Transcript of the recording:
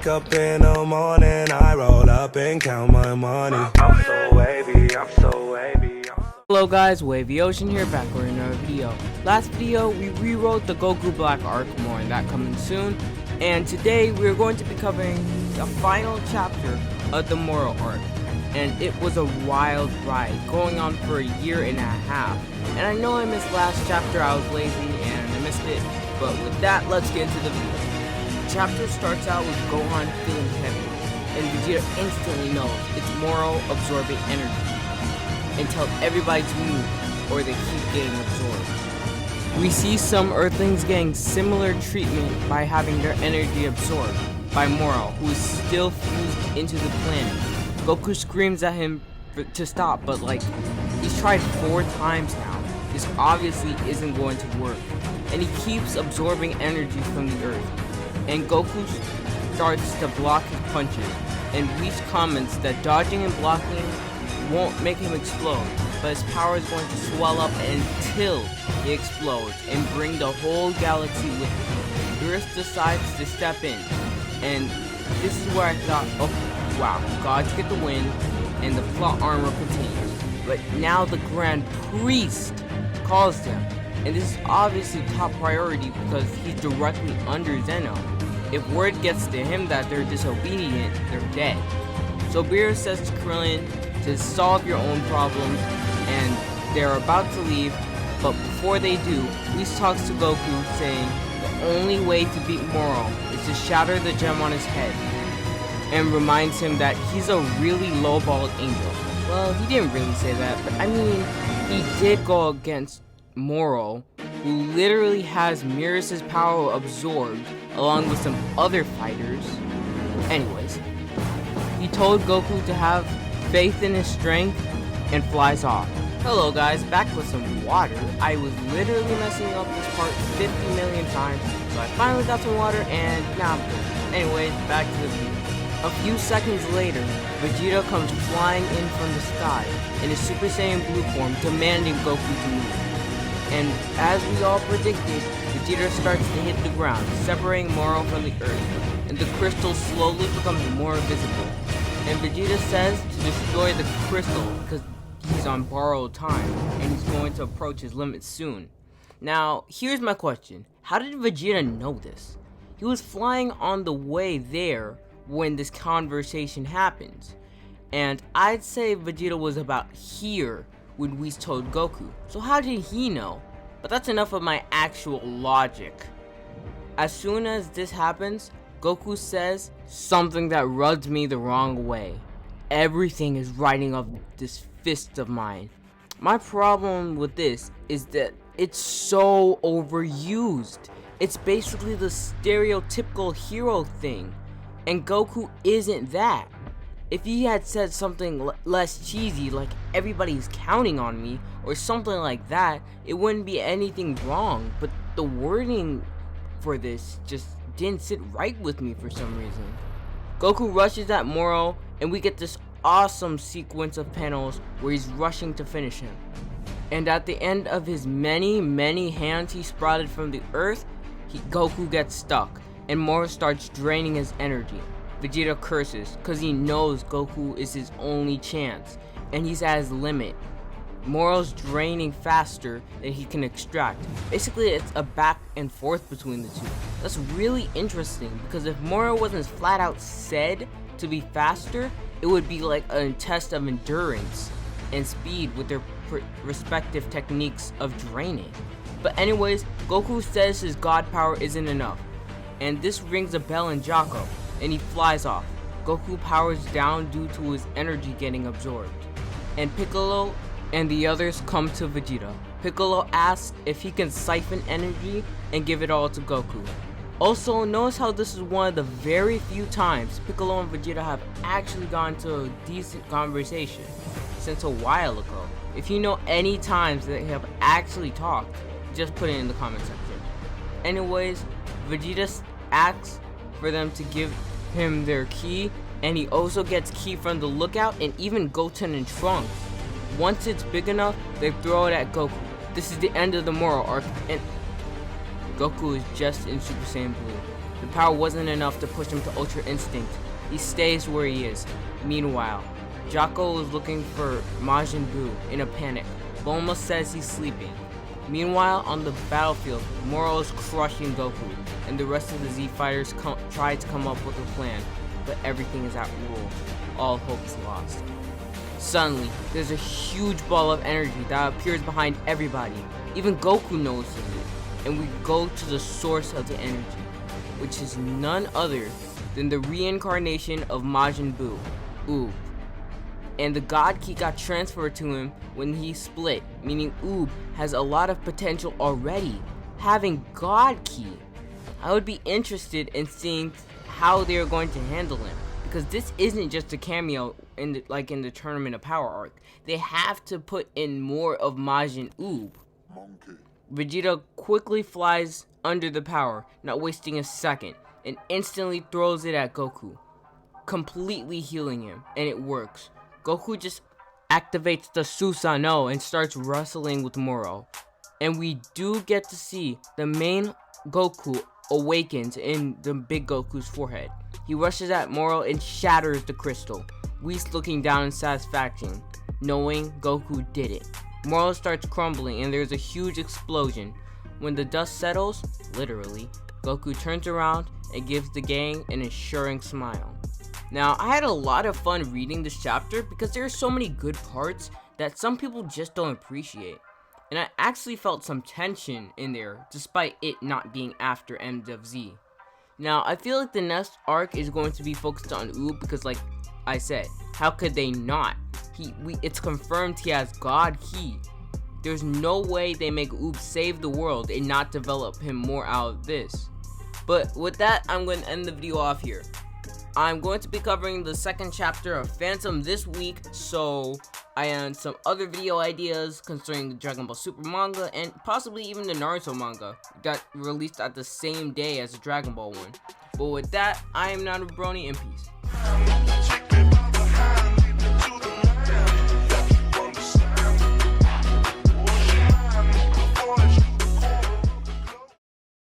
wake up in the morning, I roll up and count my money. I'm so wavy, I'm so wavy. Hello guys, Wavy Ocean here, back with another video. Last video we rewrote the Goku Black arc, more on that coming soon. And today we're going to be covering the final chapter of the Moro arc. And it was a wild ride, going on for a year and a half. And I know I missed last chapter, I was lazy and I missed it. But with that, let's get into the video. The chapter starts out with Gohan feeling heavy, and Vegeta instantly knows it's Moro absorbing energy, and tell everybody to move or they keep getting absorbed. We see some Earthlings getting similar treatment by having their energy absorbed by Moro, who is still fused into the planet. Goku screams at him to stop, but he's tried 4 times now. This obviously isn't going to work, and he keeps absorbing energy from the Earth. And Goku starts to block his punches, and Whis comments that dodging and blocking won't make him explode, but his power is going to swell up until he explodes and bring the whole galaxy with him. Earth decides to step in, and this is where I thought, okay, wow, gods get the win, and the plot armor continues. But now the Grand Priest calls them, and this is obviously top priority because he's directly under Zeno. If word gets to him that they're disobedient, they're dead. So Beerus says to Krillin to solve your own problems, and they're about to leave, but before they do, Whis talks to Goku saying the only way to beat Moro is to shatter the gem on his head, and reminds him that he's a really low-balled angel. Well, he didn't really say that, but I mean, he did go against Moro, who literally has Miras's power absorbed along with some other fighters. Anyways, he told Goku to have faith in his strength and flies off. Hello guys, back with some water. I was literally messing up this part 50 million times, so I finally got some water and now I'm good. Anyways, back to the video. A few seconds later, Vegeta comes flying in from the sky in his Super Saiyan Blue form, demanding Goku to move. And as we all predicted, Vegeta starts to hit the ground, separating Moro from the Earth, and the crystal slowly becomes more visible. And Vegeta says to destroy the crystal because he's on borrowed time, and he's going to approach his limits soon. Now, here's my question. How did Vegeta know this? He was flying on the way there when this conversation happens, and I'd say Vegeta was about here when Whis told Goku. So how did he know? But that's enough of my actual logic. As soon as this happens, Goku says something that rubs me the wrong way. Everything is riding off this fist of mine. My problem with this is that it's so overused. It's basically the stereotypical hero thing, and Goku isn't that. If he had said something less cheesy, like everybody's counting on me, or something like that, it wouldn't be anything wrong, but the wording for this just didn't sit right with me for some reason. Goku rushes at Moro, and we get this awesome sequence of panels where he's rushing to finish him. And at the end of his many hands he sprouted from the earth, Goku gets stuck, and Moro starts draining his energy. Vegeta curses because he knows Goku is his only chance, and he's at his limit. Moro's draining faster than he can extract. Basically, it's a back and forth between the two. That's really interesting because if Moro wasn't flat out said to be faster, it would be like a test of endurance and speed with their respective techniques of draining. But anyways, Goku says his god power isn't enough, and this rings a bell in Jocko, and he flies off. Goku powers down due to his energy getting absorbed, and Piccolo and the others come to Vegeta. Piccolo asks if he can siphon energy and give it all to Goku. Also, notice how this is one of the very few times Piccolo and Vegeta have actually gone to a decent conversation since a while ago. If you know any times they have actually talked, just put it in the comment section. Anyways, Vegeta asks for them to give him their ki, and he also gets ki from the Lookout and even Goten and Trunks. Once it's big enough, they throw it at Goku. This is the end of the Moro arc, and Goku is just in Super Saiyan Blue. The power wasn't enough to push him to Ultra Instinct. He stays where he is. Meanwhile, Jocko is looking for Majin Buu in a panic. Bulma says he's sleeping. Meanwhile, on the battlefield, Moro is crushing Goku, and the rest of the Z fighters try to come up with a plan, but everything is at rule. All hope is lost. Suddenly, there's a huge ball of energy that appears behind everybody. Even Goku notices it, and we go to the source of the energy, which is none other than the reincarnation of Majin Buu, Oob. And the God Ki got transferred to him when he split, meaning Oob has a lot of potential already, having God Ki. I would be interested in seeing how they are going to handle him, because this isn't just a cameo in the Tournament of Power arc. They have to put in more of Majin Oob. Vegeta quickly flies under the power, not wasting a second, and instantly throws it at Goku, completely healing him, and it works. Goku just activates the Susanoo and starts wrestling with Moro. And we do get to see the main Goku awakens in the big Goku's forehead. He rushes at Moro and shatters the crystal. Whis looking down in satisfaction, knowing Goku did it. Moro starts crumbling and there's a huge explosion. When the dust settles, literally, Goku turns around and gives the gang an assuring smile. Now, I had a lot of fun reading this chapter because there are so many good parts that some people just don't appreciate. And I actually felt some tension in there, despite it not being after End of Z. Now, I feel like the next arc is going to be focused on Oob because, like I said, how could they not? It's confirmed he has God Ki. There's no way they make Oob save the world and not develop him more out of this. But with that, I'm going to end the video off here. I'm going to be covering the second chapter of Phantom this week, so I had some other video ideas concerning the Dragon Ball Super manga and possibly even the Naruto manga got released at the same day as the Dragon Ball one. But with that, I am Naruto Brony and peace.